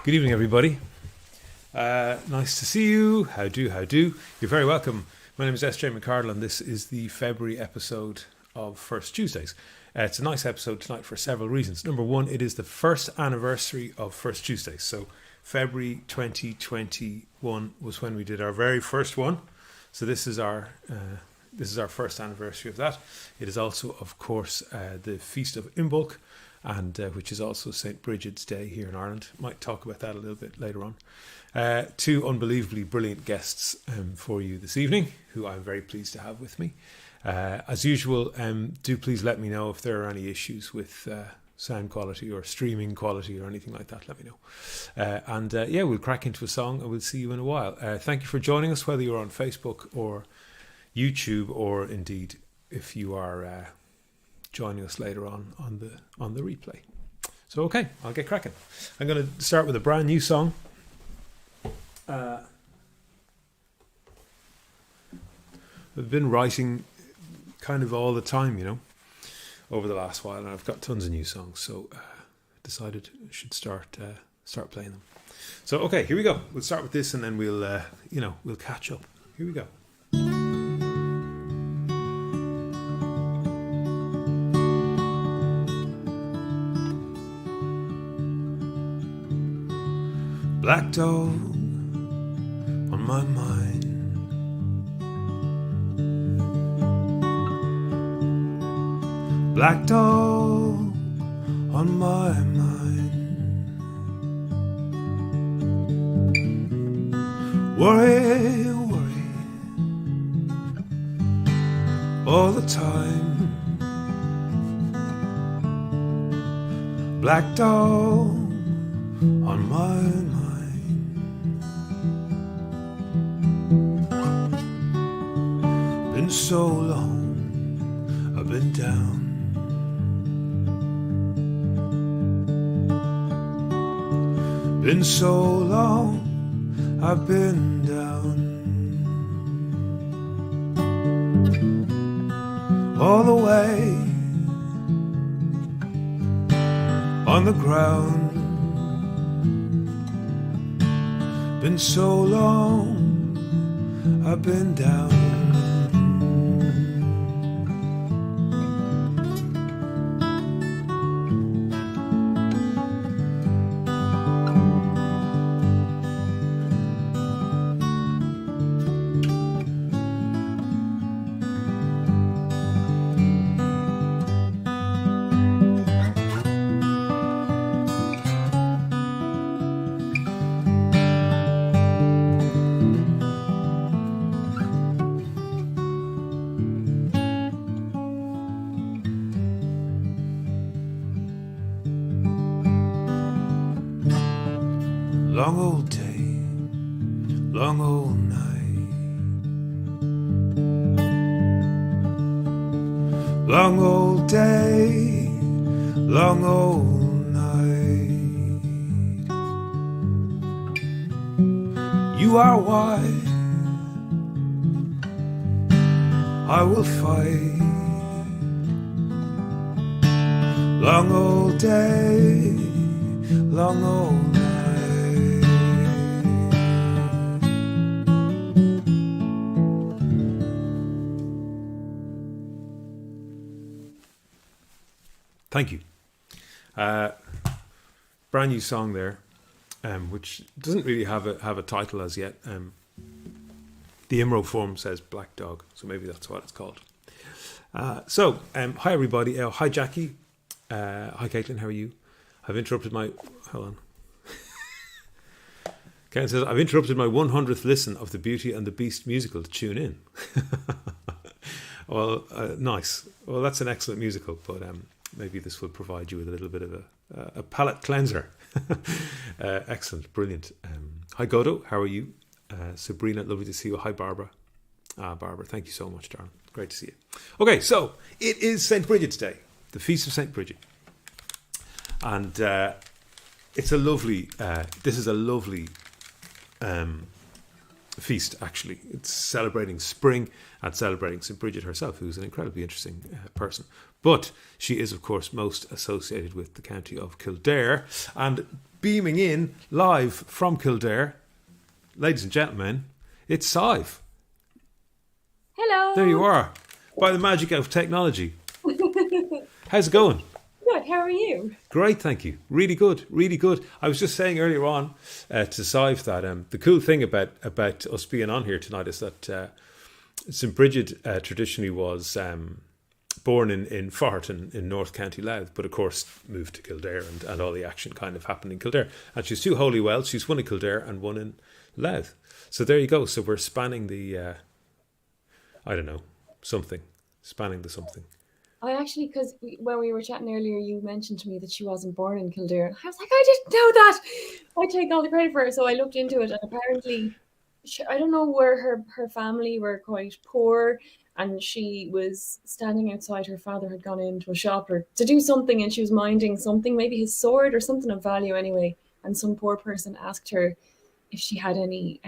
Good evening, everybody. Nice to see you. How do? You're very welcome. My name is S.J. McCardle, and this is the February episode of First Tuesdays. It's a nice episode tonight for several reasons. Number one, it is the first anniversary of First Tuesdays. So February 2021 was when we did our very first one. So this is our first anniversary of that. It is also, of course, the Feast of Imbolc, and which is also St. Brigid's Day here in Ireland. Might talk about that a little bit later on. Two unbelievably brilliant guests for you this evening, who I'm very pleased to have with me. As usual, do please let me know if there are any issues with sound quality or streaming quality or anything like that. Let me know. We'll crack into a song and we'll see you in a while. Thank you for joining us, whether you're on Facebook or YouTube, or indeed if you are joining us later on the replay. So okay, I'll get cracking. I'm going to start with a brand new song. I've been writing kind of all the time, over the last while, and I've got tons of new songs, so decided I should start playing them. So okay, here we go. We'll start with this, and then we'll catch up. Here we go. Black dog on my mind, black dog on my mind, worry all the time, black dog on my mind. Been so long, I've been down. Been so long, I've been down. All the way on the ground. Been so long, I've been down. Long old day, long old night, long old day, long old night. You are why I will fight. Long old day, long old night. Thank you. Brand new song there, which doesn't really have a title as yet. The IMRO form says Black Dog, so maybe that's what it's called. Hi everybody. Hi Jackie. Hi Caitlin, how are you? I've interrupted my... Hold on. Ken says, I've interrupted my 100th listen of the Beauty and the Beast musical to tune in. Well, nice. Well, that's an excellent musical, but... maybe this will provide you with a little bit of a palate cleanser. Excellent, brilliant. Hi Godo, how are you? Sabrina, lovely to see you. Hi Barbara. Barbara, thank you so much, darling. Great to see you. Okay, so it is St. Brigid's Day, the Feast of St. Brigid. And it's a lovely, this is a lovely feast, actually. It's celebrating spring and celebrating St. Brigid herself, who's an incredibly interesting person. But she is, of course, most associated with the county of Kildare. And beaming in live from Kildare. Ladies and gentlemen, it's SIVE. Hello. There you are. By the magic of technology. How's it going? Good. How are you? Great, thank you. Really good, really good. I was just saying earlier on to SIVE that the cool thing about us being on here tonight is that St. Brigid traditionally was born in Fortin in North County Louth, but of course moved to Kildare and all the action kind of happened in Kildare. And she's two holy wells. She's one in Kildare and one in Louth. So there you go. So we're spanning the, I don't know, something. Spanning the something. I actually, because when we were chatting earlier, you mentioned to me that she wasn't born in Kildare. I was like, I didn't know that. I take all the credit for her. So I looked into it, and apparently, I don't know where her family were quite poor, and she was standing outside. Her father had gone into a shop or to do something, and she was minding something, maybe his sword or something of value anyway. And some poor person asked her if she had any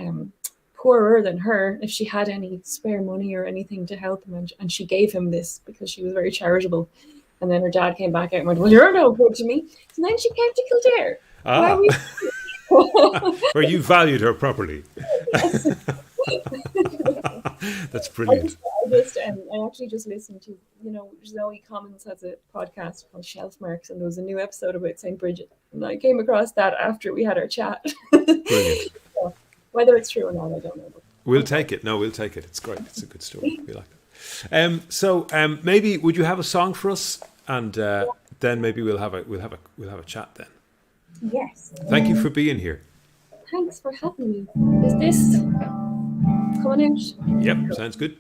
poorer than her, if she had any spare money or anything to help him, and she gave him this because she was very charitable. And then her dad came back out and went, well, you're no good to me. So then she came to Kildare. Where you valued her properly. That's brilliant. I actually just listened to, Zoe Commons has a podcast called Shelf Marks, and there was a new episode about St. Brigid, and I came across that after we had our chat. Brilliant. So, whether it's true or not, I don't know. We'll take it. No, we'll take it. It's great. It's a good story. We like it. So maybe would you have a song for us, and then maybe we'll have a chat then. Yes. Thank you for being here. Thanks for having me. Is this coming out? Yep, sounds good.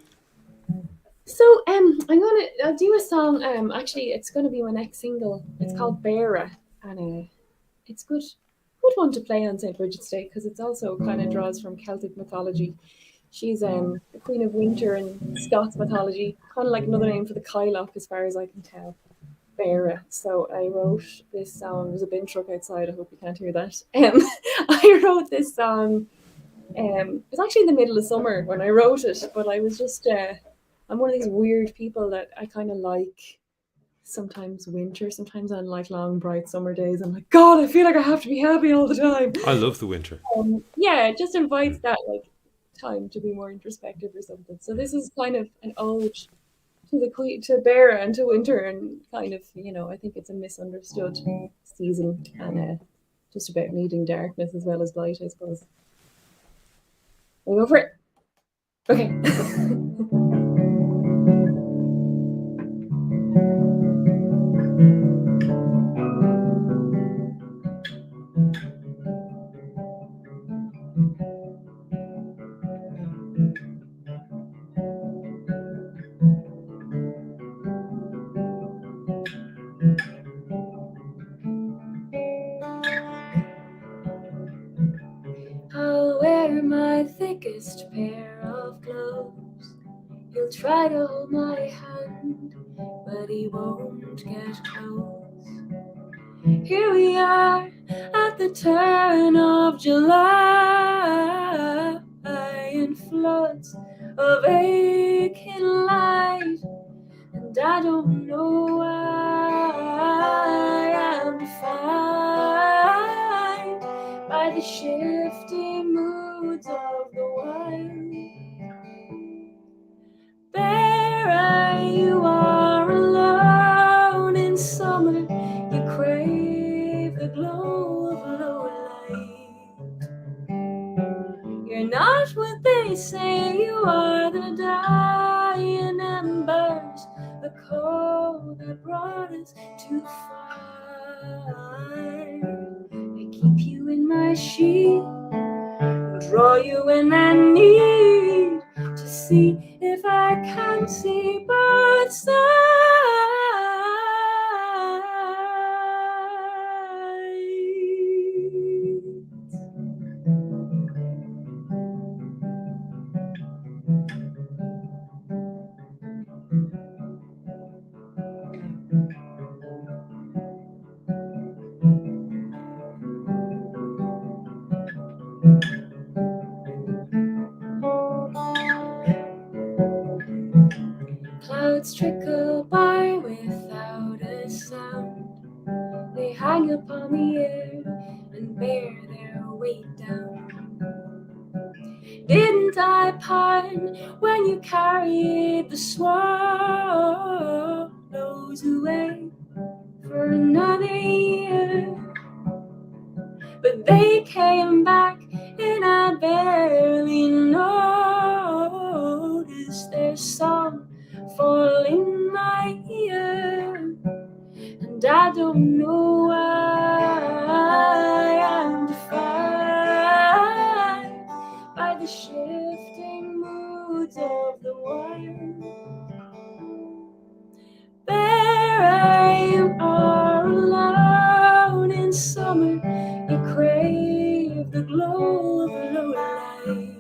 So I'll do a song. Actually, it's going to be my next single. It's called Bera, and it's good one to play on St. Brigid's Day because it's also kind of draws from Celtic mythology. She's the Queen of Winter in Scots mythology, kind of like another name for the Kyloch, as far as I can tell. Bera. So I wrote this song. There's a bin truck outside. I hope you can't hear that. I wrote this song. It was actually in the middle of summer when I wrote it, but I was just I'm one of these weird people that I kind of like sometimes winter, sometimes on like long bright summer days. I'm like, God, I feel like I have to be happy all the time. I love the winter. Yeah, it just invites that like time to be more introspective or something. So this is kind of an ode to Bera and to winter, and kind of, I think it's a misunderstood season, and just about needing darkness as well as light, I suppose. We'll go for it. Okay. I'll wear my thickest pair of gloves. He'll try to hold my hand, but he won't get close. Here we are at the turn of July, in floods of aching light, and I don't know why I'm defined by the shifting moods of the wild. There you are alone in summer, you crave the glow of low light. You're not what they say you are, the dying embers, the cold that brought us too far. I keep you in my sheet, draw you when I need to see if I can see both sides. Clouds trickle by without a sound. They hang upon the air and bear their weight down. Didn't I pine when you carried the swallows away for another year? But they came back and I barely noticed their song fall in my ear. And I don't know why I'm defined by the shifting moods of the wind. There you are alone in summer, you crave the glow of low light.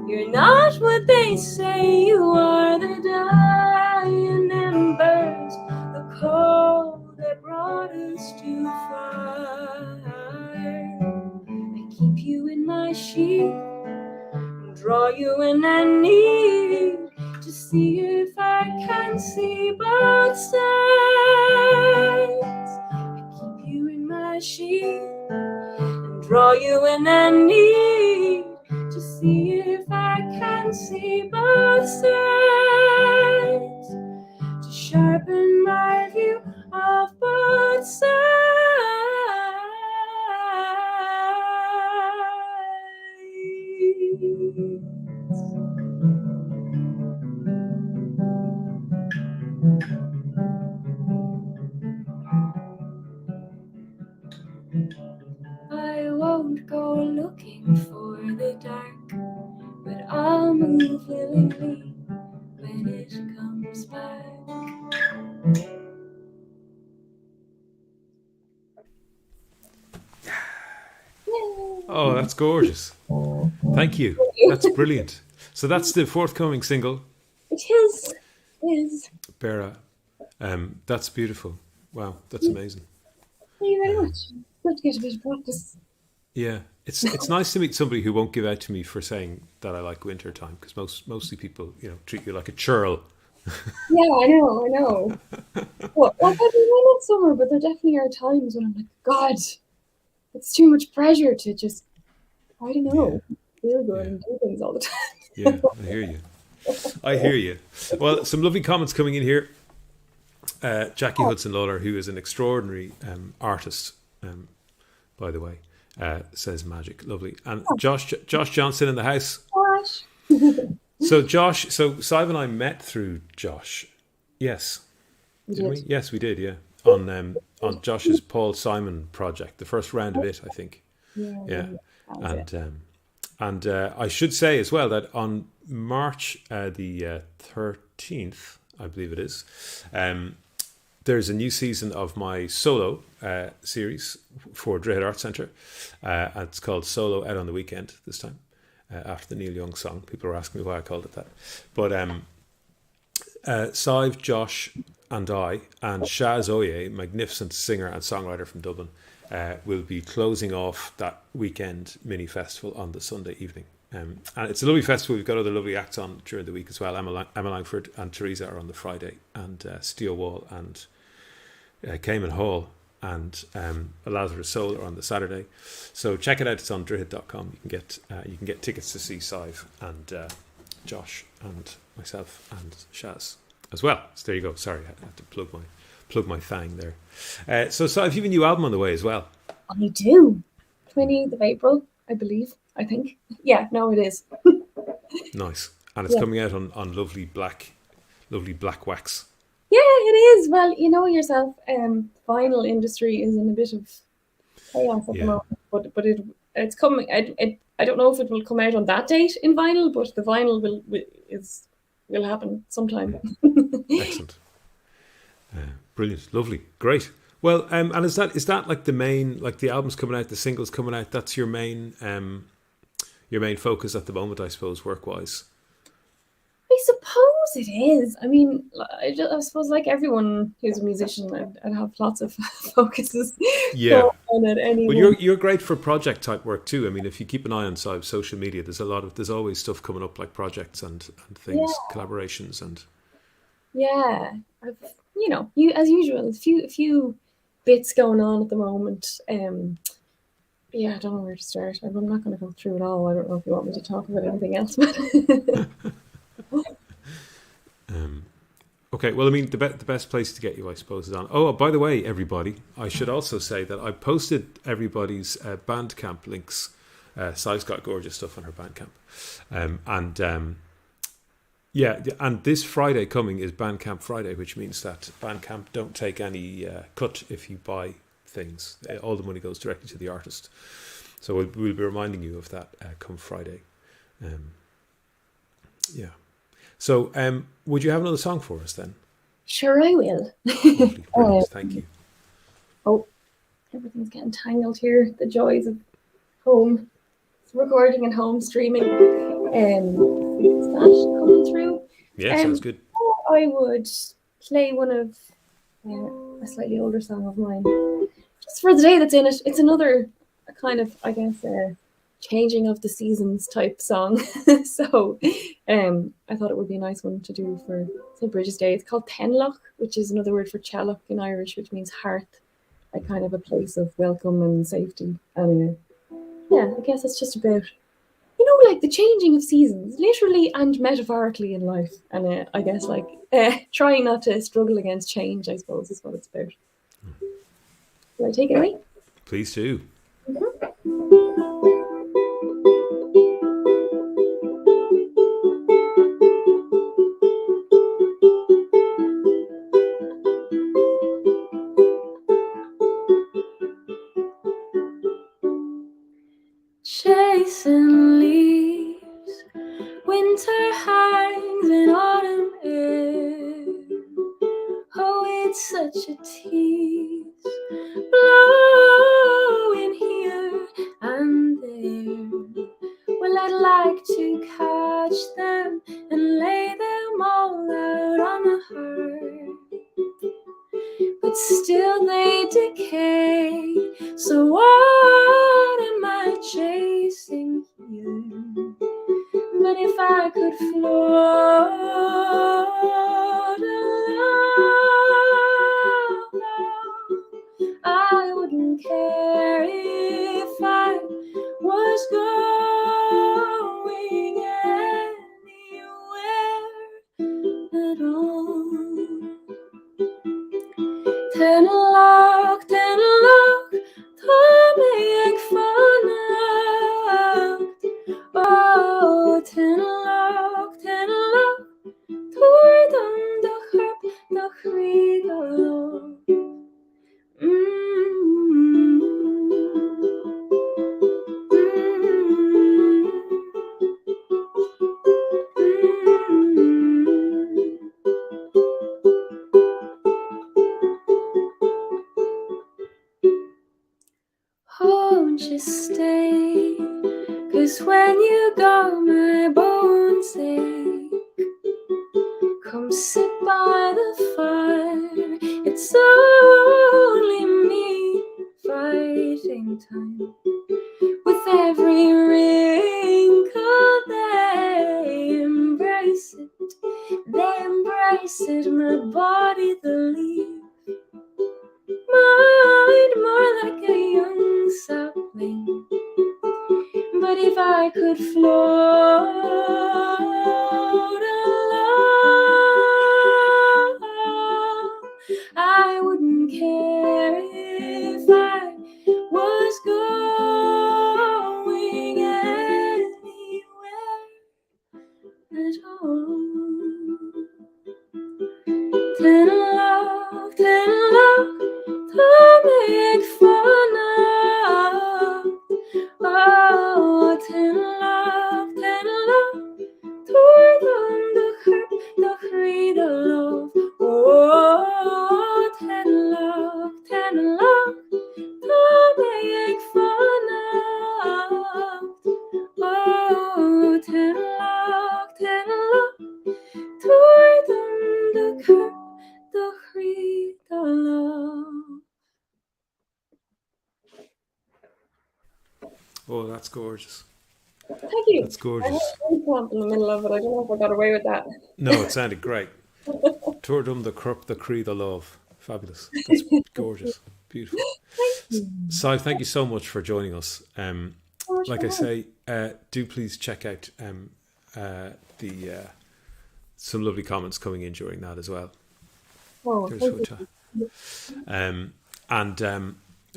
You're not what they say you are, the dying embers, the cold that brought us too far. I keep you in my sheath, draw you when I need to see if I can see both sides. I keep you in my sheath and draw you when I need to see if I can see both sides, to sharpen my view of both sides. I won't go looking for the dark, but I'll move willingly when it comes back. Oh, that's gorgeous. Thank you. That's brilliant. So that's the forthcoming single. It is. It is. Bera. That's beautiful. Wow, that's amazing. Thank you very much. Good to get a bit of practice. Yeah, it's nice to meet somebody who won't give out to me for saying that I like winter time, because mostly people, treat you like a churl. Yeah, I know. Well, I love summer, but there definitely are times when I'm like, God, it's too much pressure to just, I don't know, feel good and do things all the time. Yeah, I hear you. Well, some lovely comments coming in here. Jackie Hudson Lawler, who is an extraordinary artist, by the way, says magic, lovely. And Josh Johnson in the house. Gosh. So SIVE and I met through Josh. Yes. Did we? Yes, we did, yeah. On Josh's Paul Simon project, the first round of it, I think. Yeah. And I should say as well that on March the 13th, I believe it is, there's a new season of my solo series for Brigid Art Centre. It's called Solo Out on the Weekend this time, after the Neil Young song. People are asking me why I called it that. But SIVE, Josh and I, and Shaz Oye, magnificent singer and songwriter from Dublin, will be closing off that weekend mini festival on the Sunday evening. And it's a lovely festival. We've got other lovely acts on during the week as well. Emma Langford and Teresa are on the Friday, and Steel Wall and Cayman Hall and Lazarus Soul are on the Saturday. So check it out. It's on Drihid.com. You can get tickets to see SIVE and Josh and myself and Shaz as well. So there you go. Sorry, I had to plug my thing there. So SIVE, you have a new album on the way as well. I do. 20th of April, I believe. I think. Yeah, no, it is. Nice. And it's coming out on lovely black wax. Yeah, it is. Well, you know yourself, vinyl industry is in a bit of chaos at the moment. But it's coming. I don't know if it will come out on that date in vinyl, but the vinyl will happen sometime. Excellent. Brilliant. Lovely. Great. Well, and is that like the main, like the album's coming out, the singles coming out, that's your main focus at the moment, I suppose, work-wise? I suppose it is. I mean, I suppose like everyone who's a musician, I'd have lots of focuses. Yeah. On it anyway. Well, you're great for project type work too. I mean, if you keep an eye on social media, there's always stuff coming up like projects and things, collaborations and. Yeah, you as usual, a few bits going on at the moment. Yeah, I don't know where to start. I'm not going to go through it all. I don't know if you want me to talk about anything else. Okay, well, I mean, the best place to get you, I suppose, is on... Oh, by the way, everybody, I should also say that I posted everybody's Bandcamp links. Si's got gorgeous stuff on her Bandcamp. Yeah, and this Friday coming is Bandcamp Friday, which means that Bandcamp don't take any cut if you buy things. All the money goes directly to the artist. So we'll be reminding you of that come Friday. Yeah. So would you have another song for us then? Sure, I will. Lovely, brilliant, thank you. Oh, everything's getting tangled here. The joys of home recording and home streaming. Is that coming through? Yeah, sounds good. I would play one of a slightly older song of mine, just for the day that's in it. It's another kind of, I guess, changing of the seasons type song. So I thought it would be a nice one to do for St. Brigid's Day. It's called Penloch, which is another word for Teallach in Irish, which means hearth, a kind of a place of welcome and safety. And yeah, I guess it's just about, like the changing of seasons, literally and metaphorically in life. And I guess like trying not to struggle against change, I suppose, is what it's about. Will I take it away? Please do. Chasing leaves, winter hangs in autumn air. Oh, it's such a tease, blowing here and there. Well, I'd like to catch them and lay them all out on the hearth, but still they decay. So what am I chasing here? But if I could float alone, I wouldn't care if I was going anywhere at all. Tenlock, ta meg fanacht. Oh, tenlock, tordam de harp, de chriegel. Won't you stay? 'Cause when you go, my bones ache. Come sit by the fire. It's only me fighting time. With every wrinkle, they embrace it, my body the leaf. Mind more like a young sapling. But if I could float alone, I wouldn't care if I was going anywhere at all. Tenlock, ta meg fanacht. Oh, tenlock, tordam de harp, de chriegel. Oh, tenlock, ta meg fanacht. Oh, tenlock, tordam de harp, de chriegel. Oh, that's gorgeous. Thank you. That's gorgeous. I had a plant in the middle of it. I don't know if I got away with that. No, it sounded great. Turdum the Krupp the Cree the Love. Fabulous. That's gorgeous. Beautiful. Thank you. Si, thank you so much for joining us. So much Like for I having say, do please check out some lovely comments coming in during that as well. Oh, There's thank Huta. you.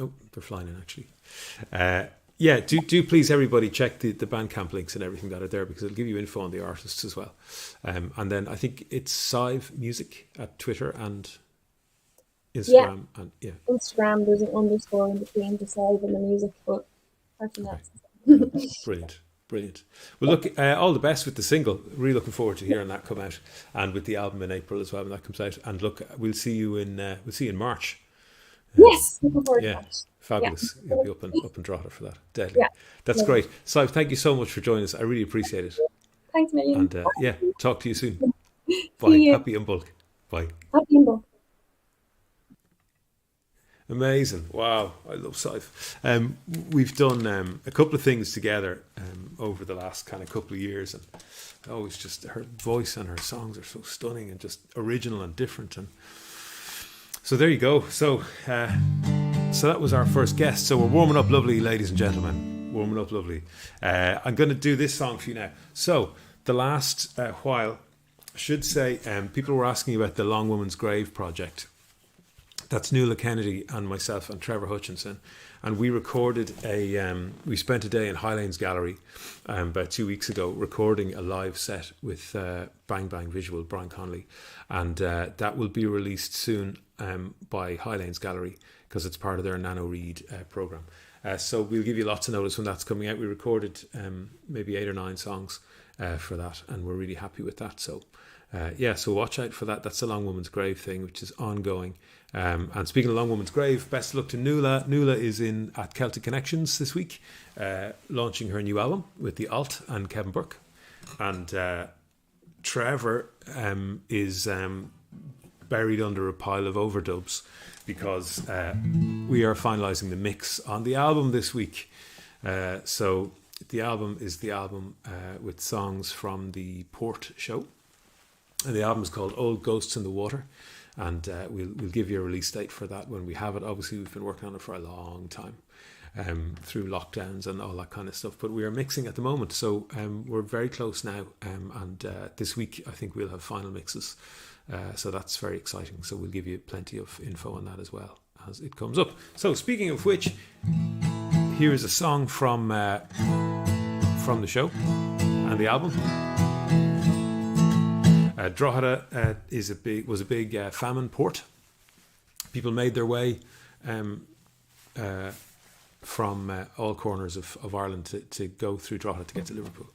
Oh, they're flying in actually. Yeah, do please everybody check the Bandcamp links and everything that are there, because it'll give you info on the artists as well. And then I think it's SIVE Music at Twitter and Instagram. And yeah, Instagram, there's an underscore in between the SIVE and the music, but apart from that. Brilliant. Well, look, all the best with the single. Really looking forward to hearing that come out, and with the album in April as well when that comes out. And look, we'll see you in March. Yes, looking forward to that. Fabulous. Yeah. You'll be up in Drogheda for that. Deadly. Yeah. That's great. Si, thank you so much for joining us. I really appreciate it. Thanks, million. And talk to you soon. Bye. See you. Happy Imbolc. Bye. Happy Imbolc. Amazing. Wow. I love SIVE. We've done a couple of things together over the last kind of couple of years, and always just her voice and her songs are so stunning and just original and different. And so there you go. So that was our first guest. So we're warming up lovely, ladies and gentlemen. Warming up lovely. I'm going to do this song for you now. So the last while, I should say, people were asking about the Long Woman's Grave project. That's Nuala Kennedy and myself and Trevor Hutchinson. And we recorded we spent a day in Highlanes Gallery about 2 weeks ago recording a live set with Bang Bang Visual, Brian Connolly. And that will be released soon by Highlanes Gallery, because it's part of their Nano Read programme. So we'll give you lots of notice when that's coming out. We recorded maybe 8 or 9 songs for that, and we're really happy with that. So so watch out for that. That's the Long Woman's Grave thing, which is ongoing. And speaking of Long Woman's Grave, best of luck to Nuala. Nuala is at Celtic Connections this week, launching her new album with the Alt and Kevin Burke. And Trevor is buried under a pile of overdubs, because we are finalising the mix on the album this week. So the album is the album with songs from the Port show. And the album is called Old Ghosts in the Water. And we'll give you a release date for that when we have it. Obviously, we've been working on it for a long time, through lockdowns and all that kind of stuff. But we are mixing at the moment, so we're very close now. And this week, I think we'll have final mixes. So that's very exciting. So we'll give you plenty of info on that as well as it comes up. So speaking of which, here is a song from the show and the album. Drogheda was a big famine port. People made their way from all corners of Ireland to go through Drogheda to get to Liverpool.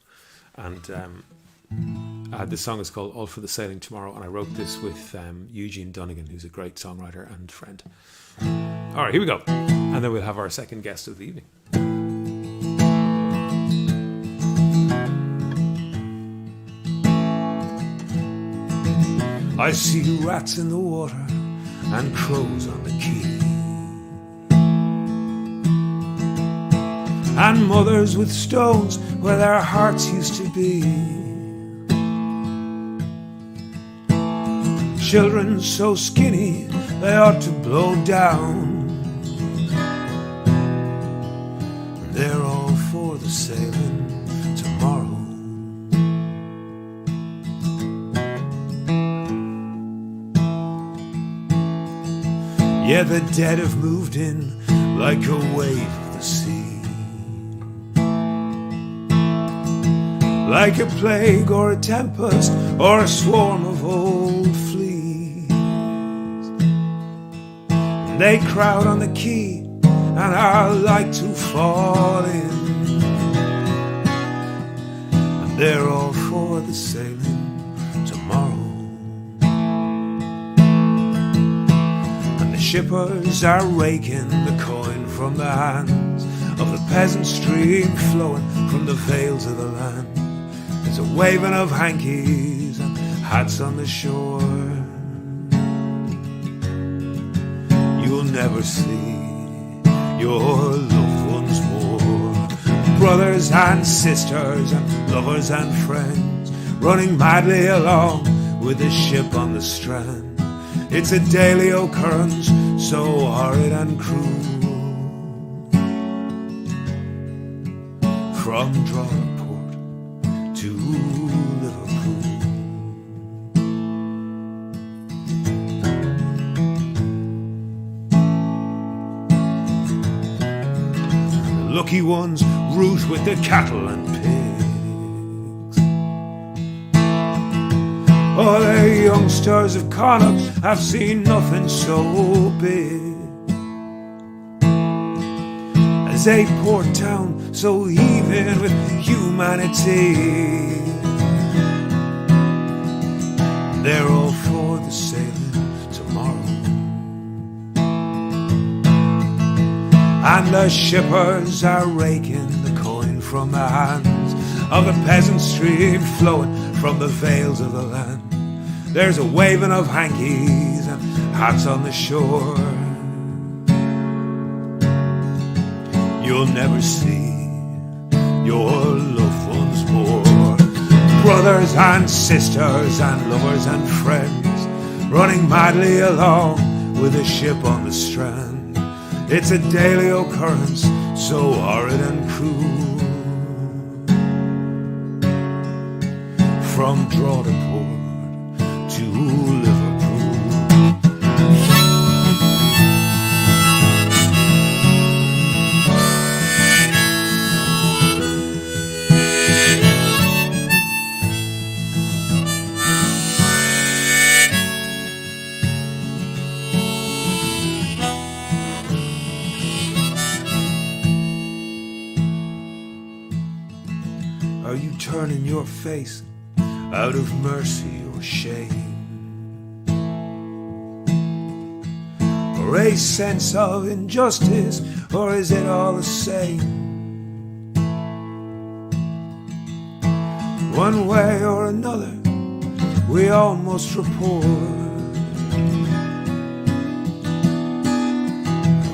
And this song is called All for the Sailing Tomorrow, and I wrote this with Eugene Dunnigan, who's a great songwriter and friend. All right, here we go. And then we'll have our second guest of the evening. I see rats in the water and crows on the quay, and mothers with stones where their hearts used to be. Children so skinny they ought to blow down. They're all for the sailing tomorrow. Yeah, the dead have moved in like a wave of the sea, like a plague or a tempest or a swarm of old fleas. And they crowd on the quay and are like to fall in, and they're all for the sailing tomorrow. Shippers are raking the coin from the hands of the peasant stream flowing from the vales of the land. There's a waving of hankies and hats on the shore. You'll never see your loved ones more. Brothers and sisters and lovers and friends running madly along with the ship on the strand. It's a daily occurrence, so horrid and cruel. From Droghport to Liverpool. The lucky ones root with the cattle and pigs. All the youngsters of Connacht have seen nothing so big as a port town so heaving with humanity. They're all for the sailing tomorrow, and the shippers are raking the coin from the hands of the peasant stream flowing from the vales of the land. There's a waving of hankies and hats on the shore. You'll never see your loved ones more. Brothers and sisters and lovers and friends running madly along with a ship on the strand. It's a daily occurrence so horrid and cruel. From Droghport to Liverpool. Are you turning your face out of mercy or shame, or a sense of injustice, or is it all the same? One way or another, we all must report,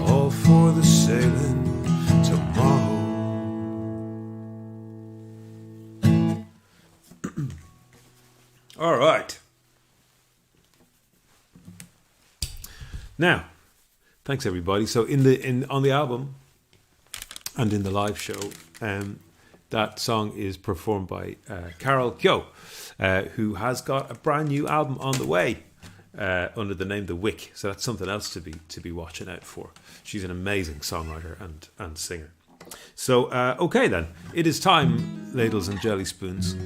all for the sailing tomorrow. All right. Now, thanks everybody. So on the album and in the live show, that song is performed by Carol Kyo, who has got a brand new album on the way under the name The Wick. So that's something else to be watching out for. She's an amazing songwriter and singer. So, okay then, it is time, ladles and jelly spoons,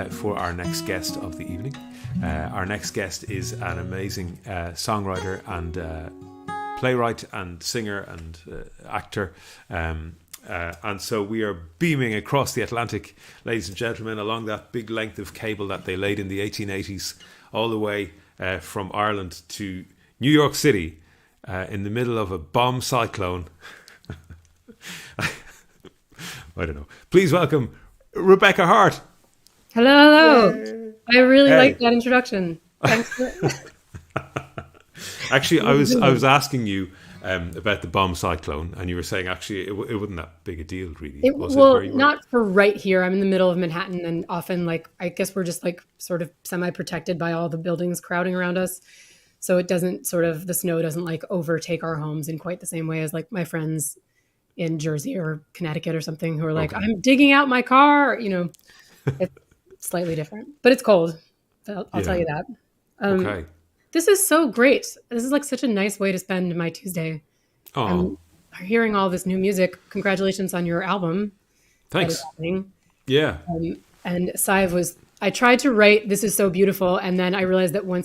for our next guest of the evening. Our next guest is an amazing songwriter and playwright and singer and actor. And so we are beaming across the Atlantic, ladies and gentlemen, along that big length of cable that they laid in the 1880s, all the way from Ireland to New York City, in the middle of a bomb cyclone. I don't know. Please welcome Rebecca Hart. Hello. Yay. I really like that introduction. Thanks for Actually, I was asking you about the bomb cyclone, and you were saying actually it wasn't that big a deal, really. Not for right here. I'm in the middle of Manhattan, and often, I guess we're just sort of semi-protected by all the buildings crowding around us. So it doesn't the snow doesn't overtake our homes in quite the same way as my friends in Jersey or Connecticut or something who are okay. I'm digging out my car. It's slightly different, but it's cold. I'll tell you that. Okay. This is so great. This is such a nice way to spend my Tuesday. Oh. I'm hearing all this new music. Congratulations on your album. Thanks. Yeah. And SIVE I tried to write "This is so beautiful," and then I realized that when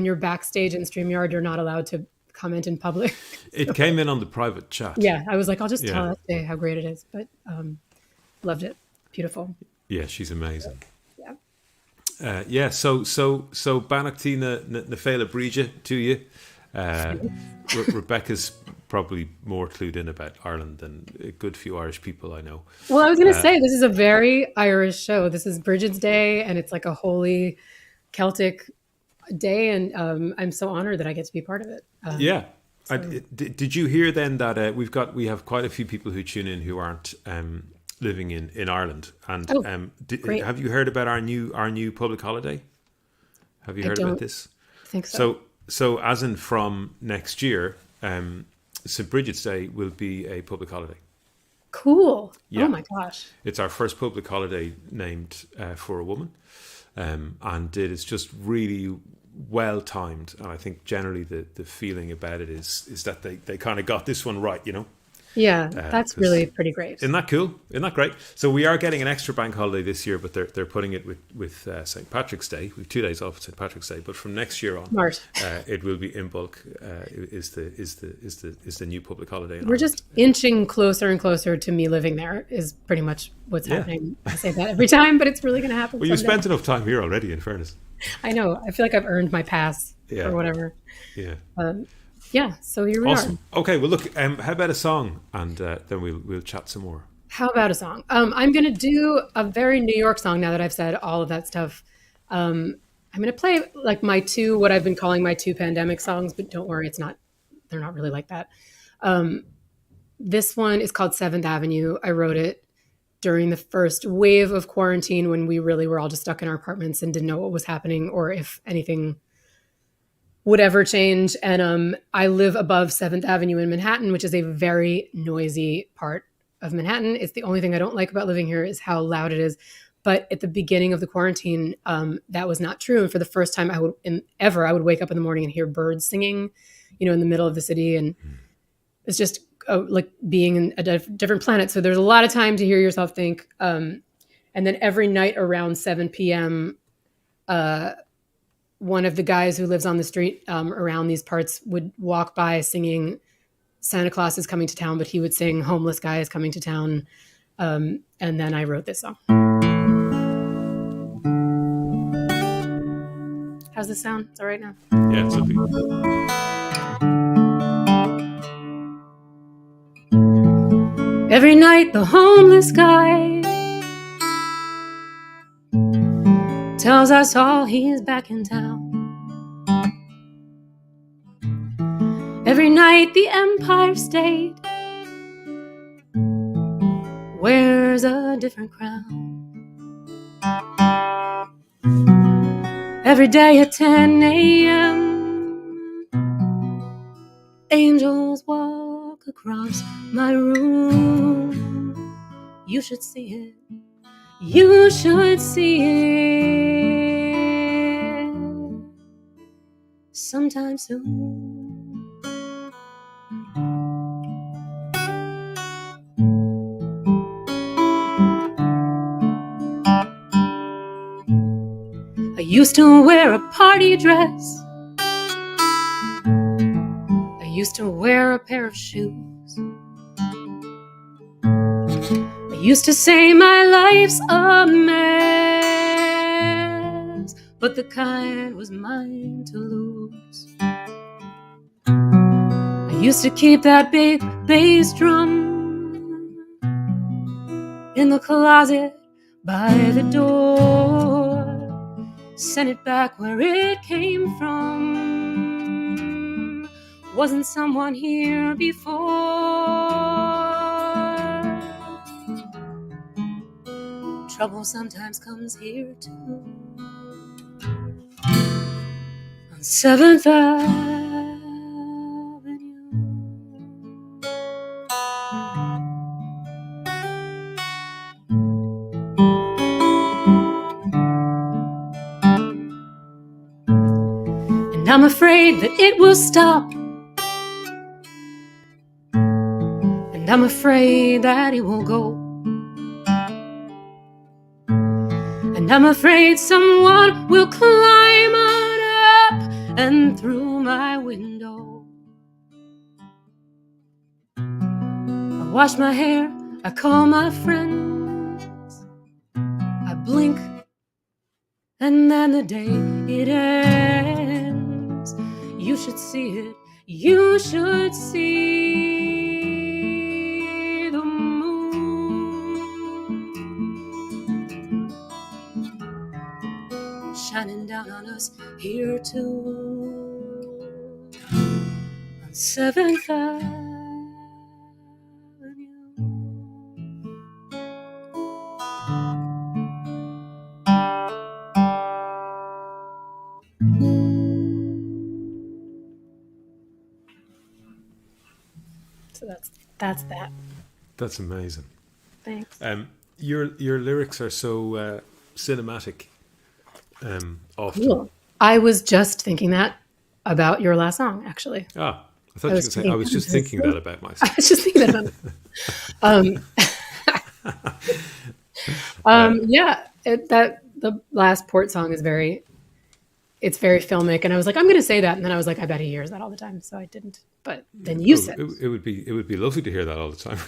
you're backstage in StreamYard, you're not allowed to comment in public. It came in on the private chat. Yeah, I was I'll just tell us how great it is. But loved it. Beautiful. Yeah, she's amazing. Yeah. So Banachty na féile Brigid to you. Rebecca's probably more clued in about Ireland than a good few Irish people I know. Well, I was going to say, this is a very Irish show. This is Brigid's Day, and it's a holy Celtic day, and I'm so honored that I get to be part of it. Did you hear then that we have quite a few people who tune in who aren't living in Ireland, and have you heard about our new public holiday? Have you heard about this? I think so. So as in from next year, St. Brigid's Day will be a public holiday. Cool. Yeah. Oh my gosh. It's our first public holiday named for a woman, and it is just really well timed. And I think generally the feeling about it is that they kind of got this one right, you know. Yeah, that's really pretty great. Isn't that cool? Isn't that great? So we are getting an extra bank holiday this year, but they're putting it with St. Patrick's Day. We have 2 days off at St. Patrick's Day, but from next year on, Smart. It will be Imbolc is the new public holiday. We're just inching closer and closer to me living there is pretty much what's happening. I say that every time, but it's really going to happen. Well, you spent enough time here already, in fairness. I know. I feel like I've earned my pass or whatever. Yeah. Yeah, so here we Awesome. are. Okay, well, look, how about a song, and then we'll chat some more. How about a song? I'm going to do a very New York song now that I've said all of that stuff. I'm going to play like what I've been calling my 2 pandemic songs, but don't worry, they're not really like that. This one is called 7th Avenue. I wrote it during the first wave of quarantine when we really were all just stuck in our apartments and didn't know what was happening or if anything would ever change. And I live above 7th Avenue in Manhattan, which is a very noisy part of Manhattan. It's the only thing I don't like about living here is how loud it is. But at the beginning of the quarantine, that was not true. And for the first time I would wake up in the morning and hear birds singing, in the middle of the city. And it's just like being in a different planet. So there's a lot of time to hear yourself think. And then every night around 7 p.m., one of the guys who lives on the street around these parts would walk by singing Santa Claus is coming to town, but he would sing Homeless Guy is coming to town. And then I wrote this song. How's this sound? It's all right now? Yeah, it's lovely. Every night the homeless guy tells us all he's back in town. Every night the Empire State wears a different crown. Every day at 10 a.m. angels walk across my room. You should see it. You should see it sometime soon. I used to wear a party dress. I used to wear a pair of shoes. I used to say my life's a mess, but the kind was mine to lose. I used to keep that big bass drum in the closet by the door. Sent it back where it came from. Wasn't someone here before? Trouble sometimes comes here too. On 7th Avenue. And I'm afraid that it will stop. And I'm afraid that it will go. And I'm afraid someone will climb on up and through my window. I wash my hair, I call my friends, I blink, and then the day it ends. You should see it, you should see the moon shining down on us here too. On 7th Avenue. that's that. That's amazing. Thanks. Your lyrics are so cinematic. Often. Cool. I was just thinking that about your last song, actually. Ah, I thought you were going to say I was just thinking that about myself. I was just thinking that about yeah, the last Port song is it's very filmic, and I was like, I'm going to say that, and then I was like, I bet he hears that all the time, so I didn't. But then you said it would be lovely to hear that all the time.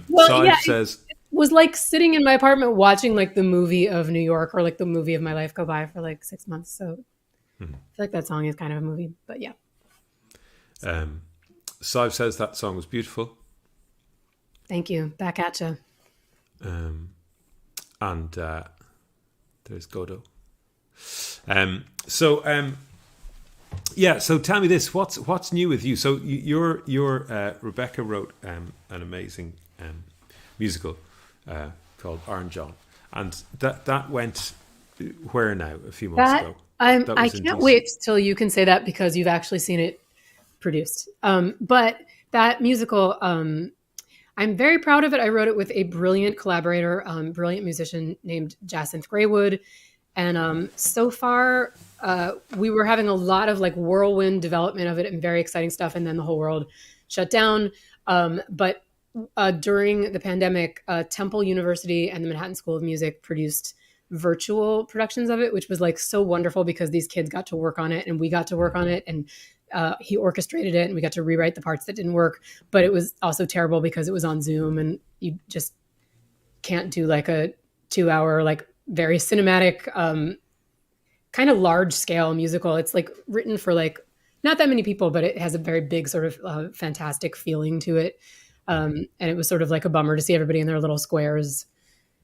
well, SIVE yeah, says it was like sitting in my apartment watching like the movie of New York or like the movie of my life go by for like 6 months. So I feel like that song is kind of a movie, but yeah. SIVE says that song was beautiful. Thank you. Back at you. And there's Godot. So tell me this: what's new with you? So your Rebecca wrote an amazing musical called Iron John, and that went where now? A few months ago. I can't wait till you can say that because you've actually seen it produced. But that musical, I'm very proud of it. I wrote it with a brilliant collaborator, brilliant musician named Jacinth Graywood. And so far, we were having a lot of like whirlwind development of it and very exciting stuff. And then the whole world shut down. But during the pandemic, Temple University and the Manhattan School of Music produced virtual productions of it, which was like so wonderful because these kids got to work on it and we got to work on it. And he orchestrated it and we got to rewrite the parts that didn't work. But it was also terrible because it was on Zoom and you just can't do like a 2-hour, like very cinematic, kind of large scale musical. It's like written for like not that many people, but it has a very big sort of fantastic feeling to it. And it was sort of like a bummer to see everybody in their little squares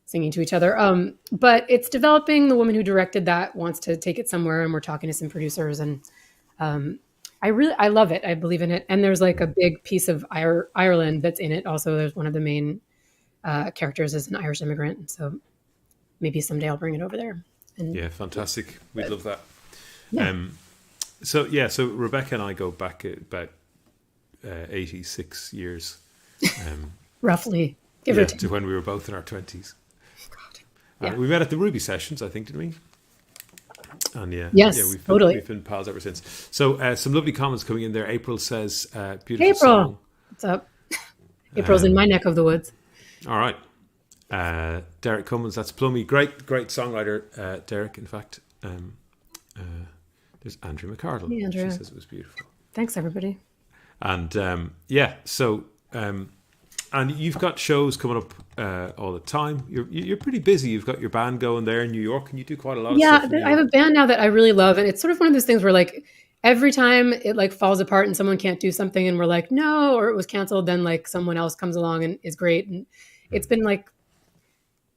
singing to each other. But it's developing. The woman who directed that wants to take it somewhere, and we're talking to some producers. And I love it. I believe in it. And there's like a big piece of Ireland that's in it. Also, there's one of the main characters is an Irish immigrant. So maybe someday I'll bring it over there. And yeah, fantastic. We'd love that. Yeah. So Rebecca and I go back about 86 years. Roughly, give or take. To when we were both in our 20s. Yeah. We met at the Ruby Sessions, I think, didn't we? And we've been pals ever since. So some lovely comments coming in there. April says, beautiful song. What's up? April's in my neck of the woods. All right. Derek Cummins, that's Plummy. Great songwriter, Derek, in fact. There's Andrew McCardle. Hey, Andrew. She says it was beautiful. Thanks, everybody. And and you've got shows coming up all the time. You're pretty busy. You've got your band going there in New York, and you do quite a lot of stuff. Yeah, I have a band now that I really love, and it's sort of one of those things where like every time it like falls apart and someone can't do something, and we're like no, or it was canceled, then like someone else comes along and is great, and it's been like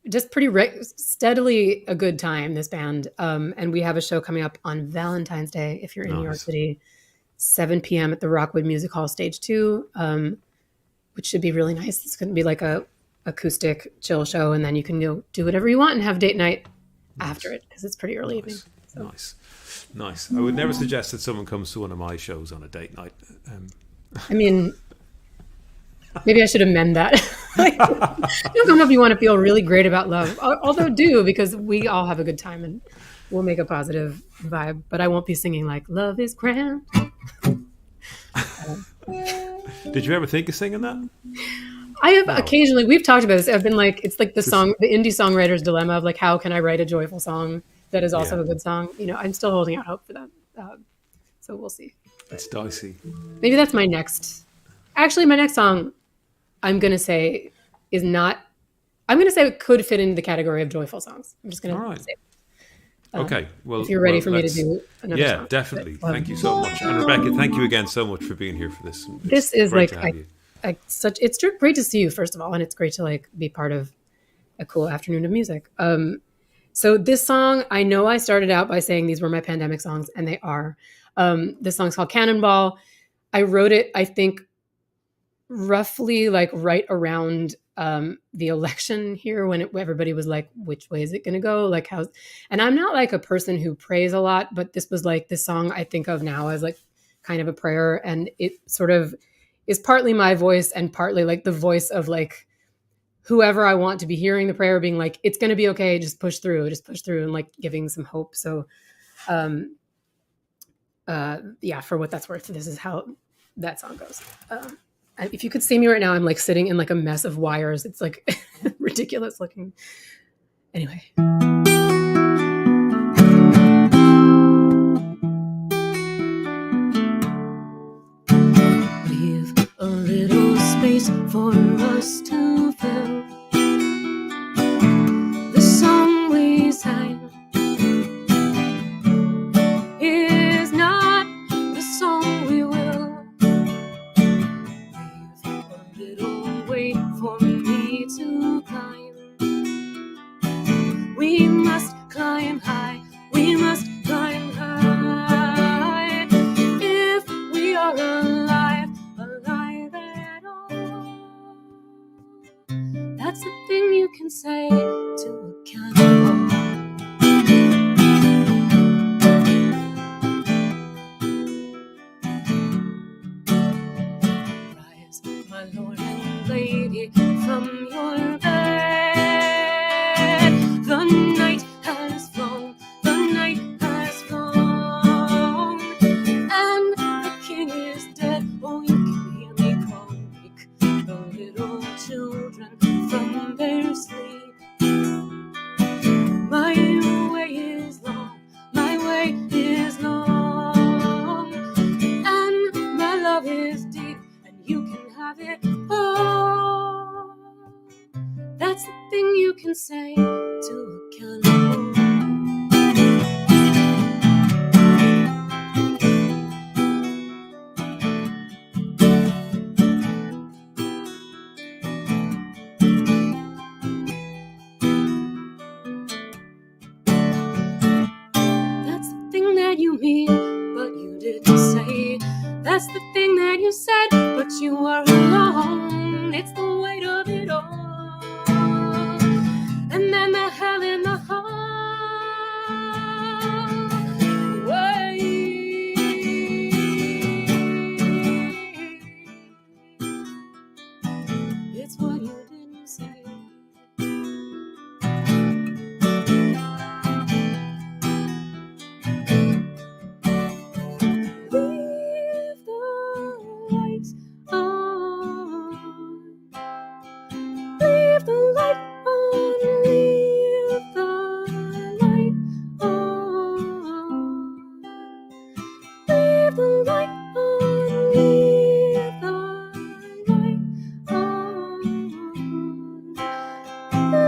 just pretty steadily a good time, this band. And we have a show coming up on Valentine's Day if you're in New York City, 7 p.m. at the Rockwood Music Hall, Stage 2. Which should be really nice. It's going to be like a acoustic chill show, and then you can go do whatever you want and have date night after it because it's pretty early evening. So. Nice. I would never suggest that someone comes to one of my shows on a date night. I mean, maybe I should amend that. Like, don't come if you want to feel really great about love. Although do, because we all have a good time and we'll make a positive vibe. But I won't be singing like "Love is Grand." Did you ever think of singing that? I have occasionally. We've talked about this. I've been like, it's like the indie songwriter's dilemma of like, how can I write a joyful song that is also a good song? You know, I'm still holding out hope for that. So we'll see. It's dicey. Maybe that's my next. Actually, my next song, I'm going to say it could fit into the category of joyful songs. I'm just going to say it. Okay, well, if you're ready for me to do another song. Definitely. Thank you so much, and Rebecca, thank you again so much for being here for this. This is like it's great to see you, first of all, and it's great to like be part of a cool afternoon of music. So this song, I know I started out by saying these were my pandemic songs, and they are. This song's called Cannonball. I wrote it, I think, roughly like right around the election here when everybody was like, which way is it going to go? Like and I'm not like a person who prays a lot, but this was like this song I think of now as like kind of a prayer. And it sort of is partly my voice and partly like the voice of like whoever I want to be hearing the prayer, being like, it's going to be okay. Just push through, and like giving some hope. So, for what that's worth, this is how that song goes. If you could see me right now, I'm like sitting in like a mess of wires. It's like ridiculous looking. Anyway. Leave a little space for us to fill. The song we sang is not the song we will. Leave a little weight for me to climb. We must climb high. We must climb high. If we are alive at all. That's the thing you can say to a cannibal. Rise, my lord and lady, from your bed. The night has flown, the night has flown, and the king is dead. Oh, you can hear me call, wake the little children from their sleep. My way is long, my way is long, and my love is deep, and you can have it all. That's the thing you can say to a cannibal. That's the thing that you mean, but you didn't say. That's the thing that you said, but you are alone. It's the weight of it all. And then the hell in the hallway. It's what you didn't say. Leave the lights on. Leave the light on. Leave the light on. Leave the light on. Leave the light on.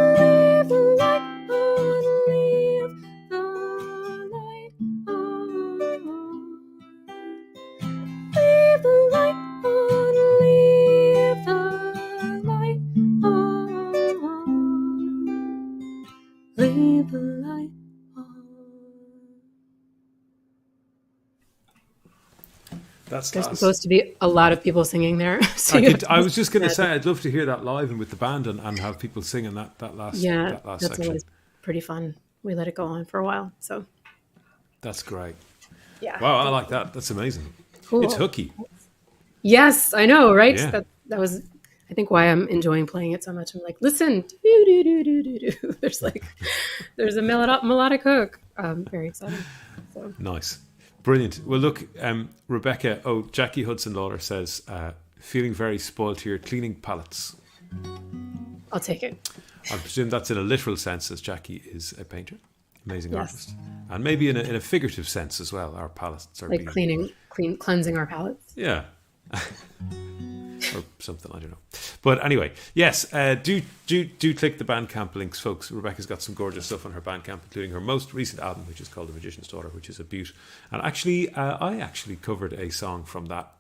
Leave the light on. Leave the light on. Leave the light on. Leave the light on. Leave the light on. That's There's class. supposed to be a lot of people singing there. So I was just going to say, I'd love to hear that live and with the band and have people singing that last that's section. always pretty fun. We let it go on for a while. So That's great. yeah. Wow, I like that. That's amazing. Cool. It's hooky. Yes, I know, right? Yeah. That was, I think, why I'm enjoying playing it so much. I'm like, listen, do. There's a melodic hook. Very exciting. So Nice. Brilliant. Well, look, Rebecca, Jackie Hudson-Lawler says, feeling very spoiled here, cleaning palettes. I'll take it. I presume that's in a literal sense, as Jackie is a painter, amazing Yes. artist. And maybe in a figurative sense as well, our palettes are Like being... cleansing our palates. Yeah. Or something, I don't know. But anyway, yes, do click the Bandcamp links, folks. Rebecca's got some gorgeous stuff on her Bandcamp, including her most recent album, which is called The Magician's Daughter, which is a beaut. And actually, I actually covered a song from that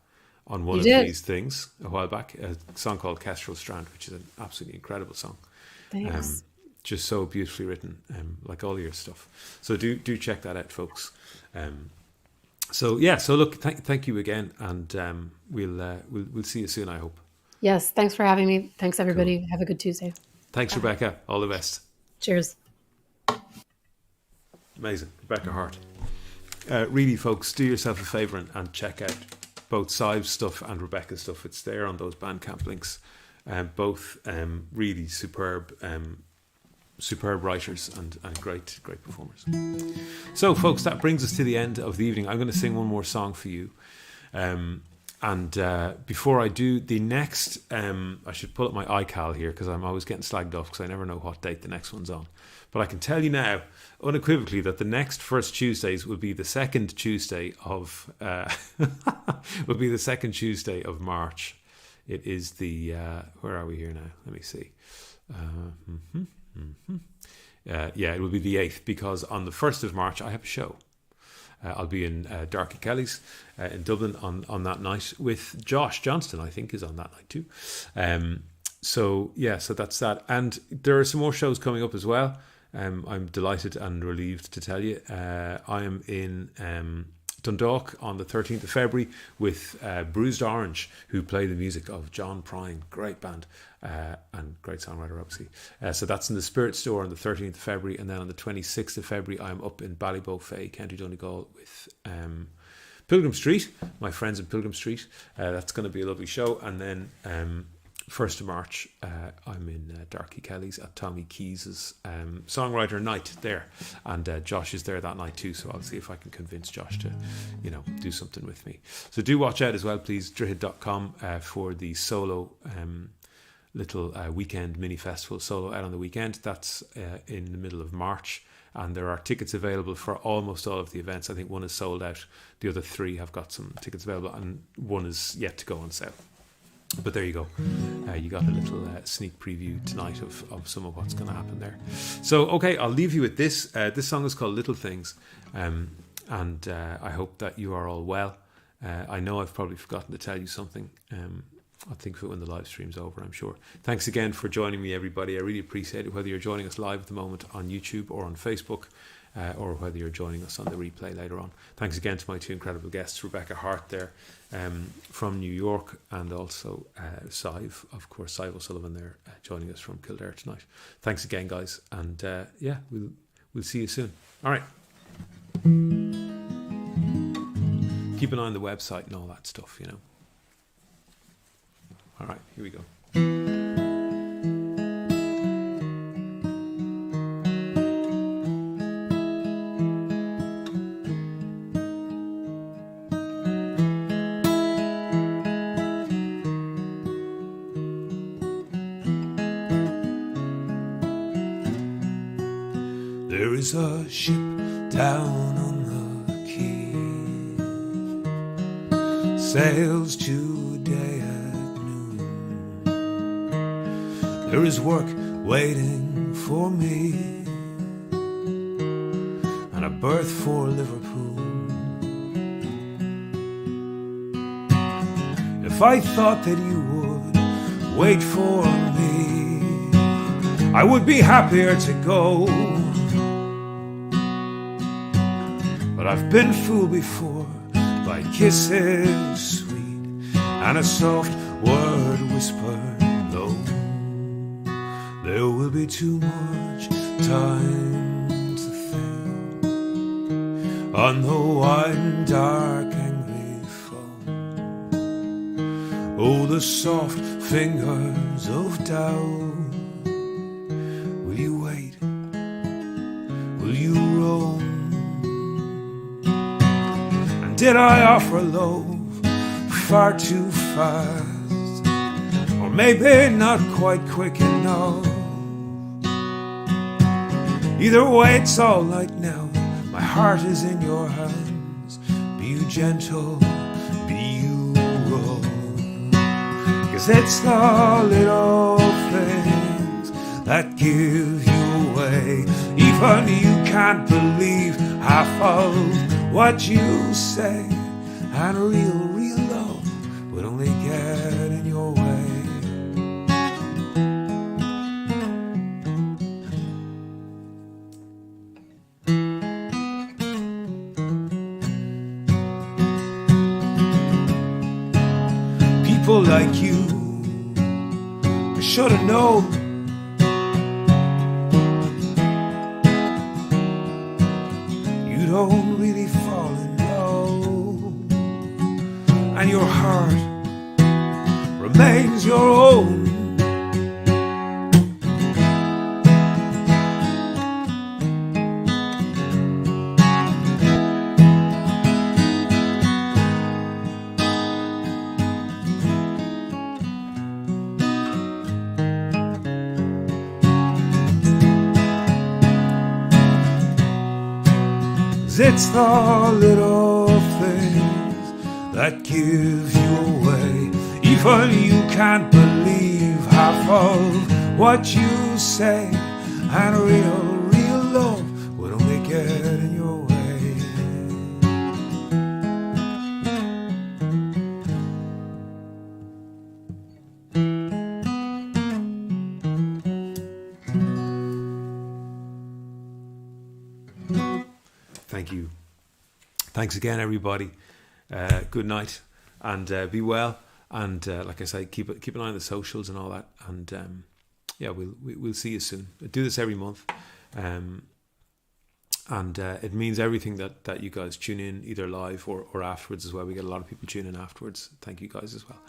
on one of these things a while back, a song called Kestrel Strand, which is an absolutely incredible song. Thanks. Just so beautifully written, like all your stuff. So do check that out, folks. So look, thank you again, and we'll see you soon, I hope. Yes, thanks for having me. Thanks, everybody. Cool. Have a good Tuesday. Thanks, Rebecca. All the best. Cheers. Amazing. Rebecca Hart. Really, folks, do yourself a favour and check out both SIVE stuff and Rebecca's stuff. It's there on those Bandcamp links. Both really superb writers and great performers. So, folks, that brings us to the end of the evening. I'm going to sing one more song for you. And before I do, the next, I should pull up my iCal here because I'm always getting slagged off because I never know what date the next one's on. But I can tell you now, unequivocally, that the next first Tuesdays will be the second Tuesday of March. It is the where are we here now? Let me see. It will be the 8th because on the 1st of March I have a show. I'll be in Darky Kelly's in Dublin on that night with Josh Johnston, I think, is on that night too. So that's that. And there are some more shows coming up as well. I'm delighted and relieved to tell you. I am in Dundalk on the 13th of February with Bruised Orange, who play the music of John Prine, great band and great songwriter, obviously. So that's in the Spirit Store on the 13th of February, and then on the 26th of February, I'm up in Ballybofey, County Donegal, with Pilgrim Street, my friends in Pilgrim Street. That's going to be a lovely show, and then 1st of March, I'm in Darky Kelly's at Tommy Keys's songwriter night there, and Josh is there that night too, so I'll see if I can convince Josh to, do something with me. So do watch out as well, please, drihid.com for the solo little weekend mini festival, Solo Out on the Weekend. That's in the middle of March, and there are tickets available for almost all of the events. I think one is sold out, the other 3 have got some tickets available, and one is yet to go on sale. But there you go. You got a little sneak preview tonight of some of what's going to happen there. So, okay, I'll leave you with this. This song is called Little Things. And I hope that you are all well. I know I've probably forgotten to tell you something. I'll think of it when the live stream's over, I'm sure. Thanks again for joining me, everybody. I really appreciate it, whether you're joining us live at the moment on YouTube or on Facebook. Or whether you're joining us on the replay later on. Thanks again to my 2 incredible guests, Rebecca Hart there from New York, and also SIVE, of course, SIVE O'Sullivan there joining us from Kildare tonight. Thanks again, guys, and we'll see you soon. All right. Keep an eye on the website and all that stuff, All right, here we go. There is a ship down on the quay, sails today at noon. There is work waiting for me, and a berth for Liverpool. If I thought that you would wait for me, I would be happier to go. But I've been fooled before by kisses sweet and a soft word whispered low. There will be too much time to think on the wide, dark, angry foam. Oh, the soft fingers of doubt. Will you wait? Will you roam? Did I offer love far too fast, or maybe not quite quick enough? Either way, it's all right now. My heart is in your hands. Be you gentle, be you rough. 'Cause it's the little things that give you away. Even you can't believe half of what you say, and real love would only get in your way. People like you, I should have known. You don't really fall in love, and your heart remains your own. It's the little things that give you away. Even you can't believe half of what you say. And real love will only get in your way. Thank you. Thanks again, everybody. Good night, and be well. And like I say, keep an eye on the socials and all that. And yeah, we'll see you soon. I do this every month, and it means everything that you guys tune in either live or afterwards as well. We get a lot of people tune in afterwards. Thank you guys as well.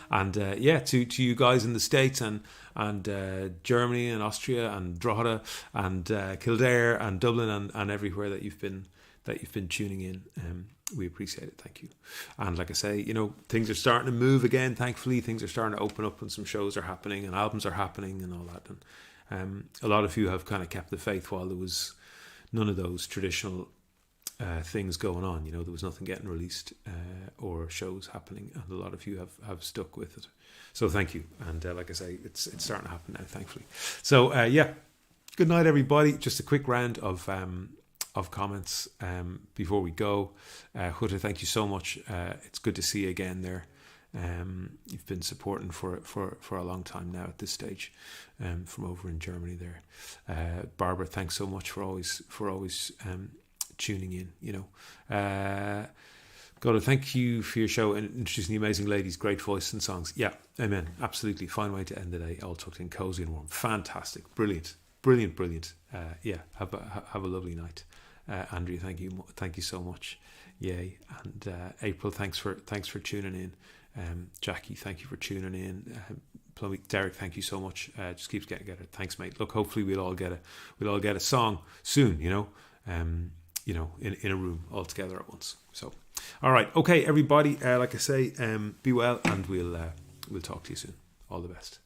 And yeah, to you guys in the States and Germany and Austria and Drogheda and Kildare and Dublin and everywhere that you've been tuning in. We appreciate it. Thank you. And like I say, things are starting to move again. Thankfully, things are starting to open up and some shows are happening and albums are happening and all that. And a lot of you have kind of kept the faith while there was none of those traditional things going on. There was nothing getting released or shows happening, and a lot of you have stuck with it. So thank you. And like I say, it's starting to happen now, thankfully. So yeah, good night, everybody. Just a quick round of comments before we go. Huda, thank you so much. It's good to see you again there. You've been supporting for a long time now at this stage, from over in Germany there. Barbara, thanks so much for always tuning in. Gotta thank you for your show and introducing the amazing ladies, great voice and songs. Yeah, amen, absolutely. Fine way to end the day, all tucked in, cozy and warm. Fantastic, brilliant. Yeah, have a lovely night. Andrea, thank you so much. Yay. And April, thanks for tuning in. Jackie, thank you for tuning in. Derek, thank you so much. Just keeps getting it. Thanks, mate. Look, hopefully we'll all get a song soon. In a room all together at once. So, all right, okay, everybody. Like I say, be well, and we'll talk to you soon. All the best.